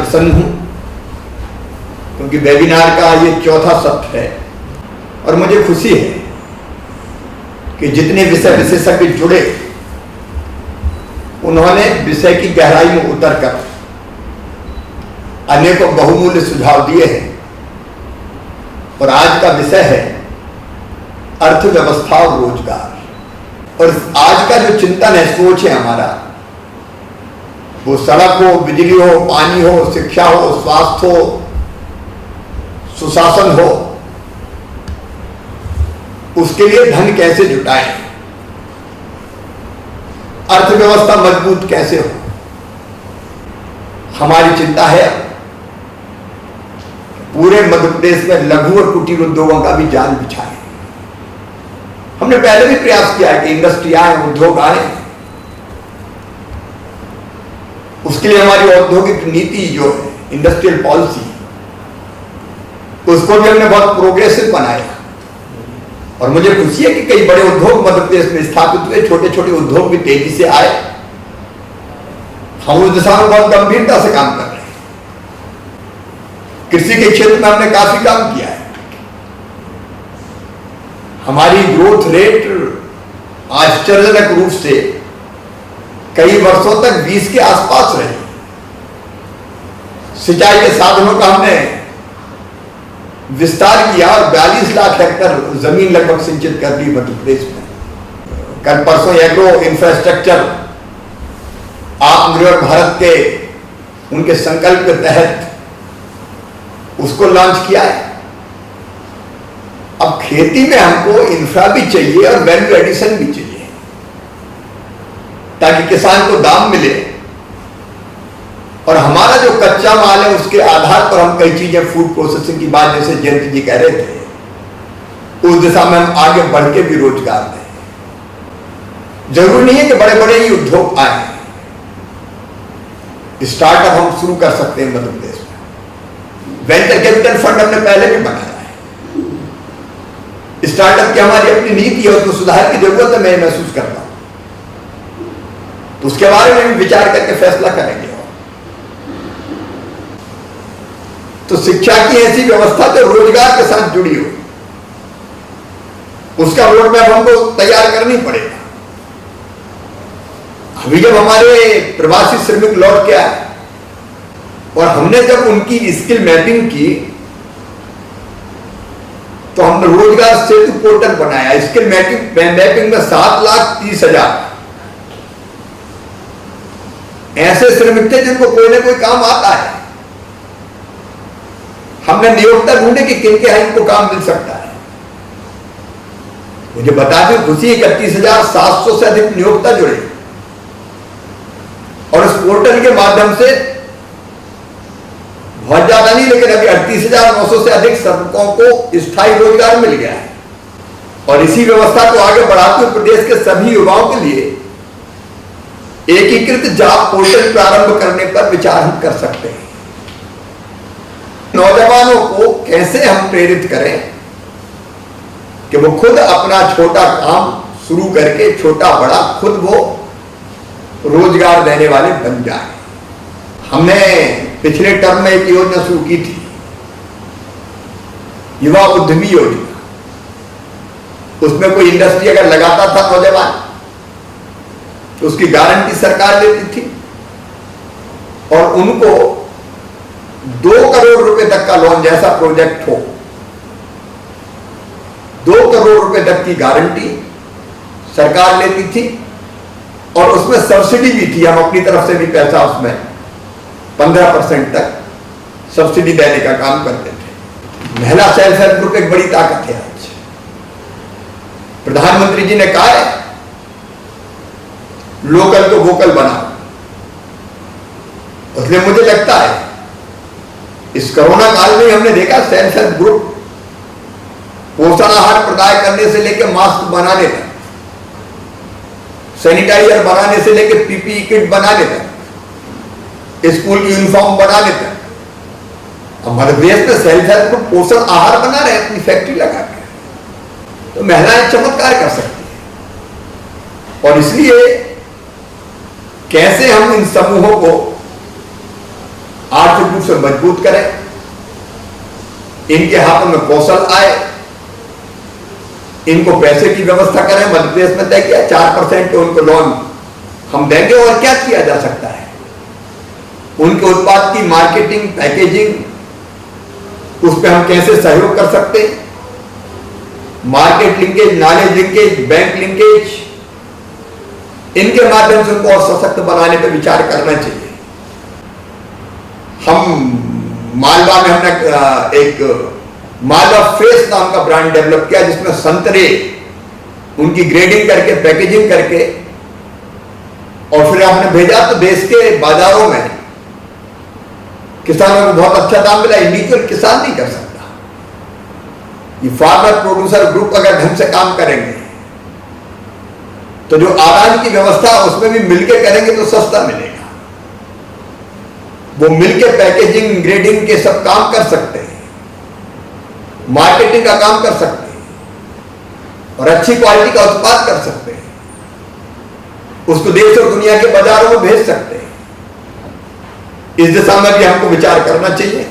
प्रसन्न हूं क्योंकि वेबिनार का ये चौथा सत्र है और मुझे खुशी है कि जितने विषय विशेषज्ञ जुड़े उन्होंने विषय की गहराई में उतरकर अनेकों बहुमूल्य सुझाव दिए हैं। और आज का विषय है अर्थव्यवस्था और रोजगार। और आज का जो चिंतन है, सोच है हमारा, वो सड़क हो, बिजली हो, पानी हो, शिक्षा हो, स्वास्थ्य हो, सुशासन हो, उसके लिए धन कैसे जुटाएं, अर्थव्यवस्था मजबूत कैसे हो। हमारी चिंता है पूरे मध्य प्रदेश में लघु और कुटीर उद्योगों का भी जाल बिछाएं। हमने पहले भी प्रयास किया है कि इंडस्ट्री आए, उद्योग आए। उसके लिए हमारी औद्योगिक नीति जो है, इंडस्ट्रियल पॉलिसी, उसको भी हमने बहुत प्रोग्रेसिव बनाया। और मुझे खुशी है कि कई बड़े उद्योग मध्य प्रदेश में स्थापित हुए, छोटे छोटे उद्योग भी तेजी से आए। हम उस दिशा में बहुत गंभीरता से काम कर रहे हैं। कृषि के क्षेत्र में हमने काफी काम किया है। हमारी ग्रोथ रेट आश्चर्यजनक रूप से कई वर्षों तक 20 के आसपास रही। सिंचाई के साधनों का हमने विस्तार किया और 42 लाख हेक्टेयर जमीन लगभग सिंचित कर दी मध्य प्रदेश में। कल परसों एग्रो इंफ्रास्ट्रक्चर आत्मनिर्भर भारत के उनके संकल्प के तहत उसको लॉन्च किया है। अब खेती में हमको इंफ्रा भी चाहिए और वैल्यू एडिशन भी चाहिए ताकि किसान को दाम मिले। और हमारा जो कच्चा माल है उसके आधार पर हम कई चीजें, फूड प्रोसेसिंग की बात जैसे जयंत जी कह रहे थे, उस दिशा में हम आगे बढ़ के भी रोजगार दें। जरूरी नहीं है कि बड़े बड़े ही उद्योग आए, स्टार्टअप हम शुरू कर सकते हैं मध्य प्रदेश में। वेंचर कैपिटल फंड हमने पहले भी बनाया है। स्टार्टअप की हमारी अपनी नीति है, उसको सुधार की जरूरत है, मैं महसूस करता हूं। तो उसके बारे में भी विचार करके फैसला करेंगे। तो शिक्षा की ऐसी व्यवस्था जो रोजगार के साथ जुड़ी हो, उसका रोड मैप हमको तैयार करनी पड़ेगा। अभी जब हमारे प्रवासी श्रमिक लौट के आए और हमने जब उनकी स्किल मैपिंग की तो हमने रोजगार सेतु पोर्टल बनाया। स्किल मैपिंग में 7,30,000 ऐसे श्रमिक थे जिनको कोई ना कोई काम आता है। हमने नियोक्ता ढूंढे कि किनके यहाँ इनको काम मिल सकता है। मुझे बता दें, खुशी 31,700 से अधिक नियोक्ता जुड़े और इस पोर्टल के माध्यम से बहुत ज्यादा नहीं, लेकिन अभी 38,900 से अधिक श्रमिकों को स्थायी रोजगार मिल गया है। और इसी व्यवस्था को आगे बढ़ाते हुए प्रदेश के सभी युवाओं के लिए एकीकृत जॉब पोर्टल प्रारंभ करने पर विचार हम कर सकते हैं। नौजवानों को कैसे हम प्रेरित करें कि वो खुद अपना छोटा काम शुरू करके छोटा बड़ा खुद वो रोजगार देने वाले बन जाए। हमने पिछले टर्म में एक योजना शुरू की थी, युवा उद्यमी योजना। उसमें कोई इंडस्ट्री अगर लगाता था नौजवान तो उसकी गारंटी सरकार लेती थी और उनको 2 करोड़ रुपए तक का लोन, जैसा प्रोजेक्ट हो 2 करोड़ रुपए तक की गारंटी सरकार लेती थी और उसमें सब्सिडी भी थी। हम अपनी तरफ से भी पैसा उसमें 15% तक सब्सिडी देने का काम करते थे। महिला सेल्फ हेल्प ग्रुप एक बड़ी ताकत है। आज प्रधानमंत्री जी ने कहा है लोकल को वोकल बनाओ, इसलिए मुझे लगता है इस कोरोना काल में हमने देखा सेल्फ हेल्प ग्रुप पोषण आहार प्रदान करने से लेकर मास्क बनाने तक, सैनिटाइजर बनाने से लेकर पीपीई किट बनाने तक, स्कूल की यूनिफॉर्म बनाने तक हमारे देश में सेल्फ हेल्प ग्रुप पोषण आहार बना रहे हैं अपनी फैक्ट्री लगा के। तो महिलाएं चमत्कार कर सकती है। और इसलिए कैसे हम इन समूहों को आर्थिक रूप से मजबूत करें, इनके हाथों में कौशल आए, इनको पैसे की व्यवस्था करें। मध्य प्रदेश में तय किया 4% के उनको लोन हम देंगे। और क्या किया जा सकता है, उनके उत्पाद की मार्केटिंग, पैकेजिंग, उस पर हम कैसे सहयोग कर सकते हैं, market linkage, knowledge linkage, bank linkage, इनके माध्यम से उनको और सशक्त बनाने पर विचार करना चाहिए। हम मालवा में हमने एक मालवा फ्रेश नाम का ब्रांड डेवलप किया, जिसमें संतरे उनकी ग्रेडिंग करके, पैकेजिंग करके, और फिर आपने भेजा तो देश के बाजारों में किसानों को बहुत अच्छा दाम मिला। इंडिविजुअल किसान नहीं कर सकता। ये फार्मर प्रोड्यूसर ग्रुप अगर ढंग से काम करेंगे तो जो आदान की व्यवस्था उसमें भी मिलके करेंगे तो सस्ता मिलेगा। वो मिलके पैकेजिंग, ग्रेडिंग के सब काम कर सकते हैं, मार्केटिंग का काम कर सकते हैं और अच्छी क्वालिटी का उत्पाद कर सकते हैं, उसको देश और दुनिया के बाजारों में भेज सकते हैं। इस दिशा में भी हमको विचार करना चाहिए।